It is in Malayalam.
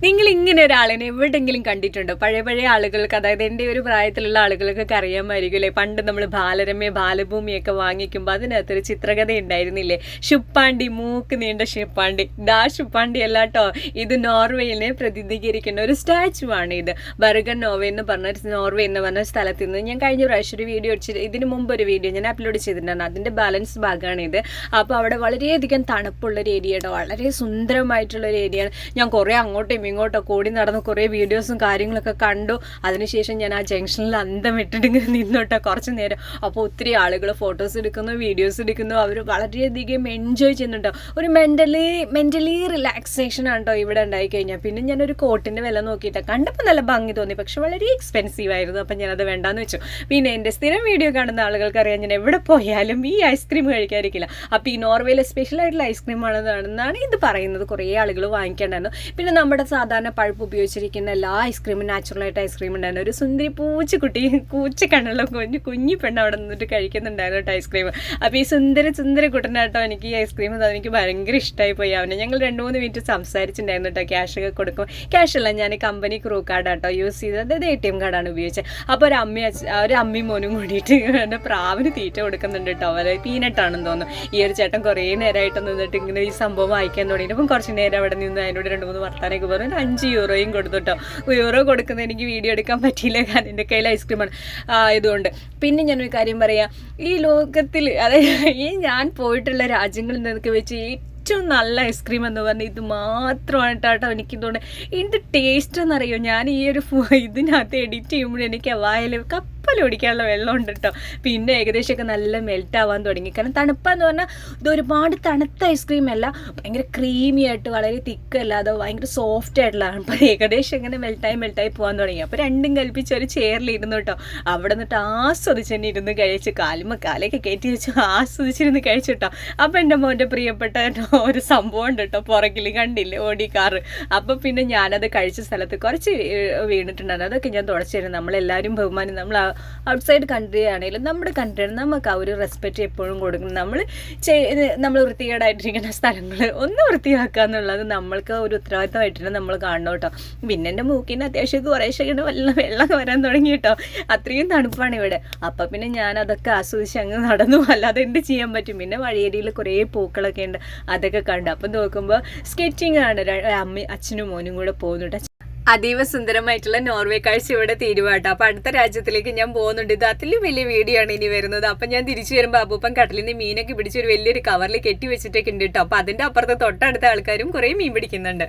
നിങ്ങൾ ഇങ്ങനെ ഒരാളിനെ എവിടെയെങ്കിലും കണ്ടിട്ടുണ്ടോ? പഴയ പഴയ ആളുകൾക്ക്, അതായത് എൻ്റെ ഒരു പ്രായത്തിലുള്ള ആളുകൾക്കൊക്കെ അറിയാമായിരിക്കും അല്ലേ, പണ്ട് നമ്മൾ ബാലരമ ബാലഭൂമിയൊക്കെ വാങ്ങിക്കുമ്പോൾ അതിനകത്തൊരു ചിത്രകഥ ഉണ്ടായിരുന്നില്ലേ, ശുപ്പാണ്ടി, മൂക്ക് നീണ്ട ശുപ്പാണ്ടി. ശുപ്പാണ്ടി അല്ല കേട്ടോ, ഇത് നോർവേയിനെ പ്രതിനിധീകരിക്കുന്ന ഒരു സ്റ്റാച്ചു ആണ്. ഇത് ബർഗൻ നോർവേ എന്ന് പറഞ്ഞ സ്ഥലത്ത് നിന്ന് ഞാൻ കഴിഞ്ഞ പ്രാവശ്യം ഒരു വീഡിയോ ഇതിന് മുമ്പ് ഒരു വീഡിയോ ഞാൻ അപ്ലോഡ് ചെയ്തിട്ടുണ്ടായിരുന്നു. അതിൻ്റെ ബാലൻസ് ഭാഗമാണിത്. അപ്പോൾ അവിടെ വളരെയധികം തണുപ്പുള്ളൊരു ഏരിയയുടെ വളരെ സുന്ദരമായിട്ടുള്ളൊരു ഏരിയയാണ്. ഞാൻ കുറേ അങ്ങോട്ടും ഇങ്ങോട്ടൊക്കെ ഓടി നടന്ന് കുറേ വീഡിയോസും കാര്യങ്ങളൊക്കെ കണ്ടു. അതിനുശേഷം ഞാൻ ആ ജംഗ്ഷനിൽ അന്തം ഇട്ടിട്ട് ഇങ്ങനെ നിന്നോട്ടോ കുറച്ച് നേരം. അപ്പോൾ ഒത്തിരി ആളുകൾ ഫോട്ടോസ് എടുക്കുന്നു, വീഡിയോസ് എടുക്കുന്നു. അവർ വളരെയധികം എൻജോയ് ചെയ്യുന്നുണ്ടോ. ഒരു മെൻ്റലി റിലാക്സേഷൻ ആണ് കേട്ടോ ഇവിടെ ഉണ്ടായി കഴിഞ്ഞാൽ. പിന്നെ ഞാനൊരു കോട്ടിൻ്റെ വില നോക്കിയിട്ട് കണ്ടപ്പോൾ നല്ല ഭംഗി തോന്നി, പക്ഷെ വളരെ എക്സ്പെൻസീവ് ആയിരുന്നു. അപ്പം ഞാനത് വേണ്ടാന്ന് വെച്ചു. പിന്നെ എൻ്റെ സ്ഥിരം വീഡിയോ കാണുന്ന ആളുകൾക്കറിയാം ഞാൻ എവിടെ പോയാലും ഈ ഐസ്ക്രീം കഴിക്കാതിരിക്കില്ല. അപ്പോൾ ഈ നോർവേയിലെ സ്പെഷ്യലായിട്ടുള്ള ഐസ്ക്രീമാണെന്നാണ് ഇത് പറയുന്നത്. കുറേ ആളുകൾ വാങ്ങിക്കേണ്ടായിരുന്നു. പിന്നെ നമ്മുടെ സാധാരണ പഴുപ്പ് ഉപയോഗിച്ചിരിക്കുന്ന എല്ലാ ഐസ്ക്രീമും നാച്ചുറലായിട്ട് ഐസ്ക്രീം ഉണ്ടായിരുന്നു. ഒരു സുന്ദരി പൂച്ചക്കുട്ടി, കൂച്ചക്കണ്ണുള്ള കുഞ്ഞു പെണ്ണ് അവിടെ നിന്നിട്ട് കഴിക്കുന്നുണ്ടായിരുന്നു കേട്ടോ ഐസ്ക്രീം. അപ്പോൾ ഈ സുന്ദര കുട്ടനാട്ടോ എനിക്ക് ഈ ഐസ്ക്രീം എനിക്ക് ഭയങ്കര ഇഷ്ടമായി പോയി. അവനെ ഞങ്ങൾ 2-3 മിനിറ്റ് സംസാരിച്ചിട്ടുണ്ടായിരുന്നു കേട്ടോ. ക്യാഷൊക്കെ കൊടുക്കും. ക്യാഷല്ല, ഞാൻ കമ്പനി ക്രൂ കാർഡാട്ടോ യൂസ് ചെയ്തത്. അതായത് ATM കാർഡാണ് ഉപയോഗിച്ചത്. അപ്പോൾ ഒരു അമ്മയും മോനും കൂടിയിട്ട് എൻ്റെ പ്രാവിന് തീറ്റ കൊടുക്കുന്നുണ്ട് കേട്ടോ. അവർ പീനട്ടാണെന്ന് തോന്നുന്നു. ഈ ഒരു ചേട്ടൻ കുറേ നേരമായിട്ട് നിന്നിട്ട് ഇങ്ങനെ ഈ സംഭവം വായിക്കാൻ തുടങ്ങിയിട്ട് അപ്പം കുറച്ച് നേരം അവിടെ നിന്ന് അതിനോട് 2-3 വർത്താനൊക്കെ പറഞ്ഞു. 5 യൂറോയും കൊടുത്തുട്ടോ. യൂറോ കൊടുക്കുന്ന എനിക്ക് വീഡിയോ എടുക്കാൻ പറ്റിയില്ല, കാരണം എൻ്റെ കയ്യിൽ ഐസ്ക്രീമാണ് ഇതുകൊണ്ട്. പിന്നെ ഞാനൊരു കാര്യം പറയാം, ഈ ലോകത്തിൽ അതായത് ഈ ഞാൻ പോയിട്ടുള്ള രാജ്യങ്ങളിൽ നിന്നൊക്കെ വെച്ച് ഏറ്റവും നല്ല ഐസ്ക്രീം എന്ന് പറഞ്ഞാൽ ഇത് മാത്രമാണ് കേട്ടോ. എനിക്കിതുകൊണ്ട് എന്ത് ടേസ്റ്റ് എന്നറിയോ, ഞാൻ ഈ ഒരു ഇതിനകത്ത് എഡിറ്റ് ചെയ്യുമ്പോൾ എനിക്ക് വായിൽ കപ്പലോടിക്കാനുള്ള വെള്ളമുണ്ട് കേട്ടോ. പിന്നെ ഏകദേശമൊക്കെ നല്ല മെൽറ്റ് ആവാൻ തുടങ്ങി. കാരണം തണുപ്പെന്ന് പറഞ്ഞാൽ ഇത് ഒരുപാട് തണുത്ത ഐസ്ക്രീം അല്ല, ഭയങ്കര ക്രീമി ആയിട്ട് വളരെ തിക്കല്ലാതെ ഭയങ്കര സോഫ്റ്റ് ആയിട്ടുള്ളതാണ്. അപ്പോൾ ഏകദേശം ഇങ്ങനെ മെൽറ്റായി പോകാൻ തുടങ്ങി. അപ്പോൾ രണ്ടും കൽപ്പിച്ച് ഒരു ചെയറിലിരുന്നു കേട്ടോ. അവിടെ നിന്നിട്ട് ആസ്വദിച്ച് തന്നെ ഇരുന്ന് കഴിച്ച് കാലൊക്കെ കയറ്റി വെച്ച് ആസ്വദിച്ചിരുന്ന് കഴിച്ചു കേട്ടോ. അപ്പോൾ എൻ്റെ മോൻ്റെ പ്രിയപ്പെട്ട ഒരു സംഭവം ഉണ്ട് കേട്ടോ, പുറകിൽ കണ്ടില്ലേ ഓടി കാറ്. അപ്പോൾ പിന്നെ ഞാനത് കഴിച്ച സ്ഥലത്ത് കുറച്ച് വീണിട്ടുണ്ടായിരുന്നു. അതൊക്കെ ഞാൻ തുടച്ചിരുന്നു. നമ്മളെല്ലാവരും ബഹുമാനം, നമ്മൾ ഔട്ട്സൈഡ് കൺട്രി ആണെങ്കിലും നമ്മുടെ കൺട്രിയാണ് നമുക്ക് ആ ഒരു റെസ്പെക്റ്റ് എപ്പോഴും കൊടുക്കണം. നമ്മൾ വൃത്തികേടായിട്ടിരിക്കുന്ന സ്ഥലങ്ങൾ ഒന്ന് വൃത്തിയാക്കുക എന്നുള്ളത് നമ്മൾക്ക് ഒരു ഉത്തരവാദിത്തമായിട്ടാണ് നമ്മൾ കാണണം കേട്ടോ. പിന്നെ എൻ്റെ മൂക്കിന് അത്യാവശ്യം കുറേശ്ശെ വെള്ളം വരാൻ തുടങ്ങി കേട്ടോ. അത്രയും തണുപ്പാണ് ഇവിടെ. അപ്പം പിന്നെ ഞാൻ അതൊക്കെ ആസ്വദിച്ച് അങ്ങ് നടന്നു. അല്ലാതെ എന്ത് ചെയ്യാൻ പറ്റും. പിന്നെ വഴിയരിയിൽ കുറേ പൂക്കളൊക്കെ ഉണ്ട്, അതൊക്കെ കണ്ടു. അപ്പം നോക്കുമ്പോൾ സ്കെച്ചിങ് ആണ്. അച്ഛനും മോനും കൂടെ പോകുന്നുണ്ട്. അതീവ സുന്ദരമായിട്ടുള്ള നോർവേ കാഴ്ച ഇവിടെ തീരുവാട്ടോ. അപ്പൊ അടുത്ത രാജ്യത്തിലേക്ക് ഞാൻ പോകുന്നുണ്ട്. ഇത് അതിലും വലിയ വീഡിയോ ആണ് ഇനി വരുന്നത്. അപ്പൊ ഞാൻ തിരിച്ചു വരുമ്പോൾ അപ്പൂപ്പൻ കടലിൽ നിന്ന് മീനൊക്കെ പിടിച്ച് ഒരു വലിയൊരു കവറിൽ കെട്ടി വെച്ചിട്ടൊക്കെ ഉണ്ട് കേട്ടോ. അപ്പൊ അതിന്റെ അപ്പുറത്ത് തൊട്ടടുത്ത ആൾക്കാരും കുറെ മീൻ പിടിക്കുന്നുണ്ട്.